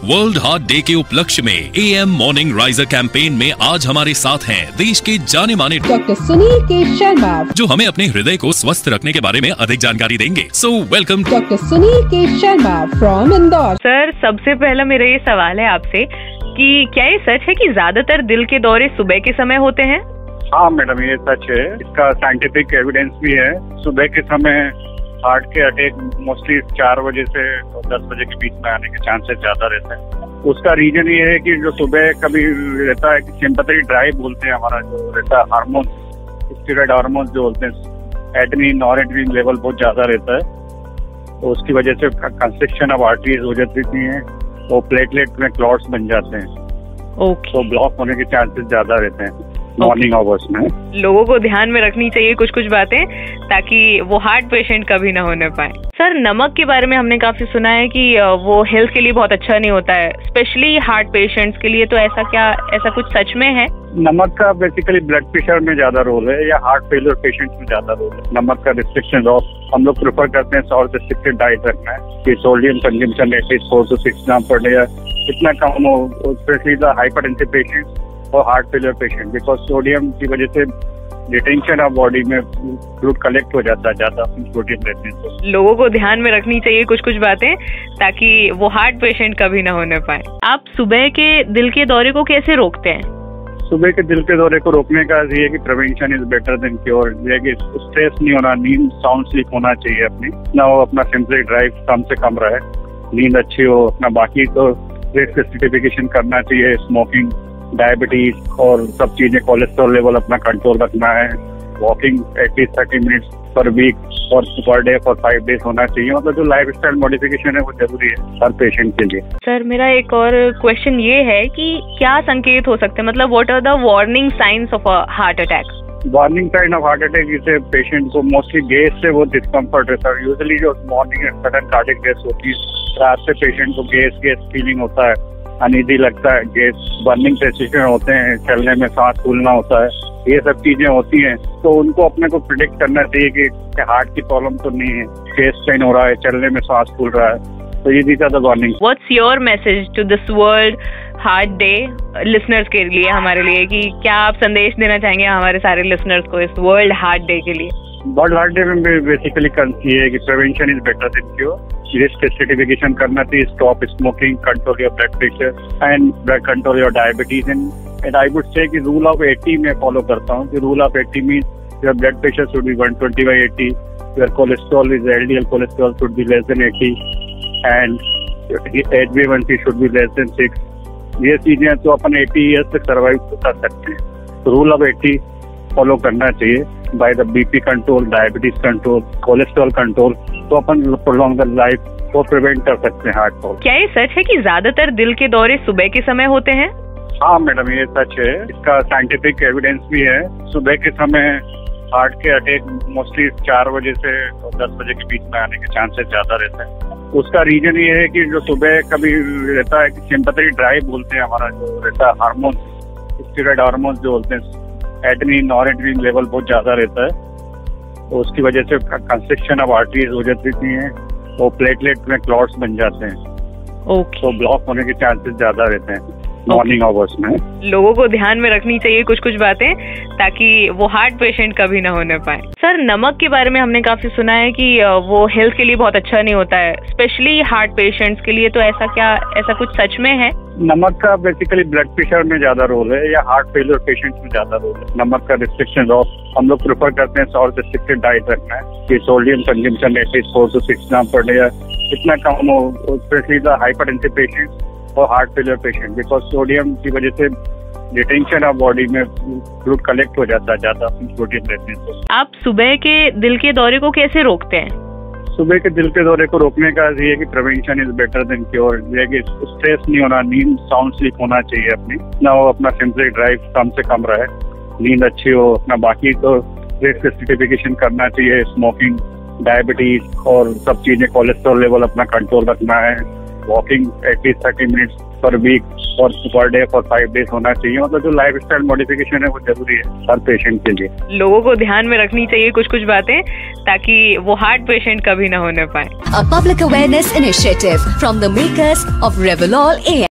World heart day के उपलक्ष्य में AM मॉर्निंग राइजर कैंपेन में आज हमारे साथ हैं देश के जाने माने डॉक्टर सुनील के शर्मा, जो हमें अपने हृदय को स्वस्थ रखने के बारे में अधिक जानकारी देंगे। सो वेलकम डॉक्टर सुनील के शर्मा फ्रॉम इंदौर। सर, सबसे पहला मेरा ये सवाल है आपसे कि क्या ये सच है कि ज्यादातर दिल के दौरे सुबह के समय होते हैं? हाँ मैडम, ये सच है। इसका साइंटिफिक एविडेंस भी है। सुबह के समय हार्ट के अटैक मोस्टली 4 बजे से 10 बजे के बीच में आने के चांसेस ज्यादा रहते हैं। उसका रीजन ये है कि जो सुबह कभी रहता है कि सिंपैथेटिक ड्राइव बोलते हैं, हमारा जो रहता है हार्मोन, स्टेरॉइड हार्मोन जो बोलते हैं, एड्रेनलिन नॉरएड्रेनलिन लेवल बहुत ज्यादा रहता है। तो उसकी वजह से कंस्ट्रक्शन ऑफ आर्टरीज हो जाती हैं, वो प्लेटलेट में क्लॉट्स बन जाते हैं। तो ब्लॉक होने के चांसेस ज्यादा रहते हैं मॉर्निंग आवर्स में। लोगों को ध्यान में रखनी चाहिए कुछ बातें, ताकि वो हार्ट पेशेंट कभी ना होने पाए। सर, नमक के बारे में हमने काफी सुना है कि वो हेल्थ के लिए बहुत अच्छा नहीं होता है, स्पेशली हार्ट पेशेंट्स के लिए। तो ऐसा कुछ सच में है? नमक का बेसिकली ब्लड प्रेशर में ज्यादा रोल है या हार्ट फेलियर पेशेंट्स में ज्यादा रोल है। नमक का रिस्ट्रिक्शन हम लोग प्रेफर करते हैं सॉल्ट रिस्ट्रिक्टेड डाइट रखना है कि sodium consumption at least 4 to 6 gram per day इतना कम हो, स्पेशली द हाइपरटेंसिव पेशेंट्स और heart failure patient, because sodium की वजह से रिटेंशन ऑफ बॉडी में फ्लूइड कलेक्ट हो जाता है, ज्यादा प्रोटीन रहते हैं। तो लोगों को ध्यान में रखनी चाहिए कुछ बातें, ताकि वो हार्ट पेशेंट कभी ना होने पाए। आप सुबह के दिल के दौरे को कैसे रोकते हैं? सुबह के दिल के दौरे को रोकने का ये है कि prevention is better than cure. ये है कि स्ट्रेस नहीं होना, नींद साउंड स्लीप होना चाहिए अपनी ना, वो अपना सिंपली ड्राइव कम से कम रहे, नींद अच्छी हो अपना। बाकी तो रिस्क सर्टिफिकेशन करना चाहिए, स्मोकिंग, डायबिटीज और सब चीजें, कोलेस्ट्रॉल लेवल अपना कंट्रोल रखना है। Walking at least 30 minutes per week और पर डे फॉर 5 डेज होना चाहिए। मतलब जो लाइफ स्टाइल मॉडिफिकेशन है वो जरूरी है हर पेशेंट के लिए। सर, मेरा एक और क्वेश्चन ये है कि क्या संकेत हो सकते हैं, मतलब what are the warning signs of a heart attack? Warning sign of heart attack, जिससे पेशेंट को मोस्टली गैस से वो डिस्कम्फर्ट रहता है। यूजुअली जो मॉर्निंग में सडन कार्डियक डेथ होती है, रात से पेशेंट को गैस फीलिंग होता है, अनईजी लगता है, गैस बर्निंग सेंसेशन होते हैं, चलने में सांस फूलना होता है, ये सब चीजें होती हैं। तो उनको अपने को प्रिडिक्ट करना चाहिए कि हार्ट की प्रॉब्लम तो नहीं है, चेस्ट पेन हो रहा है, चलने में सांस फूल रहा है। तो ये these are the warning. What's your message to this world heart day listeners के लिए, हमारे लिए, कि क्या आप संदेश देना चाहेंगे हमारे सारे लिसनर्स को इस वर्ल्ड हार्ट डे के लिए? वर्ल्ड हार्ट डे में बेसिकली ये है कि prevention is better than cure. Risk certification करना चाहिए, stop smoking, control your blood pressure and control your diabetes. And I would say कि रूल ऑफ 80 में फॉलो करता हूँ कि rule of 80 means your blood pressure should be 120/80, your cholesterol is LDL cholesterol should be less than 80 and HbA1c should be less than 6। ये चीजें तो अपन 80 years तक survive कर सकते हैं। रूल ऑफ 80 फॉलो करना चाहिए by the BP control, diabetes control, cholesterol control, तो अपन प्रोलॉन्ग द लाइफ को प्रिवेंट कर सकते हैं हार्ट को। क्या ये सच है कि ज्यादातर दिल के दौरे सुबह के समय होते हैं? हाँ मैडम, ये सच है। इसका साइंटिफिक एविडेंस भी है। सुबह के समय हार्ट के अटैक मोस्टली 4 बजे से 10 बजे के बीच में आने के चांसेस ज्यादा रहते हैं। उसका रीजन ये है कि जो सुबह कभी रहता है कि सिंपैथेटिक ड्राइव बोलते हैं, हमारा जो रहता है हार्मोन, स्टेरॉइड हार्मोन जो बोलते हैं, एड्रेनलिन नॉरएड्रेनलिन लेवल बहुत ज्यादा रहता है। तो उसकी वजह से कंस्ट्रक्शन ऑफ आर्टरीज हो जाती हैं, वो प्लेटलेट में क्लॉट्स बन जाते हैं। तो ब्लॉक होने के चांसेस ज्यादा रहते हैं मॉर्निंग आवर्स में। लोगों को ध्यान में रखनी चाहिए कुछ बातें, ताकि वो हार्ट पेशेंट कभी ना होने पाए। सर, नमक के बारे में हमने काफी सुना है कि वो हेल्थ के लिए बहुत अच्छा नहीं होता है, स्पेशली हार्ट पेशेंट्स के लिए। तो ऐसा कुछ सच में है? नमक का बेसिकली ब्लड प्रेशर में ज्यादा रोल है या हार्ट फेलियर पेशेंट्स में ज्यादा रोल है। नमक का रिस्ट्रिक्शन हम लोग प्रेफर करते हैं सॉल्ट रिस्ट्रिक्टेड डाइट रखना है कि sodium consumption at least 4 to 6 gram per day इतना कम हो, स्पेशली द हाइपरटेंसिव पेशेंट्स और heart failure patient, because sodium की वजह से रिटेंशन ऑफ बॉडी में फ्लूइड कलेक्ट हो जाता है, ज्यादा प्रोटीन रहते हैं। तो आप सुबह के दिल के दौरे को कैसे रोकते हैं? सुबह के दिल के दौरे को रोकने का ये है कि prevention is better than cure. ये है कि स्ट्रेस नहीं होना, नींद साउंड स्लीप होना चाहिए अपनी ना, वो अपना सिंपली ड्राइव कम से कम रहे, नींद अच्छी हो अपना। बाकी तो रिस्क सर्टिफिकेशन करना चाहिए, स्मोकिंग, डायबिटीज और सब चीजें, कोलेस्ट्रॉल लेवल अपना कंट्रोल रखना है। Walking at least 30 minutes per week और पर डे फॉर 5 days होना चाहिए। मतलब जो लाइफ स्टाइल मॉडिफिकेशन है वो जरूरी है हर पेशेंट के लिए। लोगों को ध्यान में रखनी चाहिए कुछ कुछ बातें, ताकि वो हार्ट पेशेंट कभी ना होने पाए। A public awareness initiative from the makers of Revolol AM.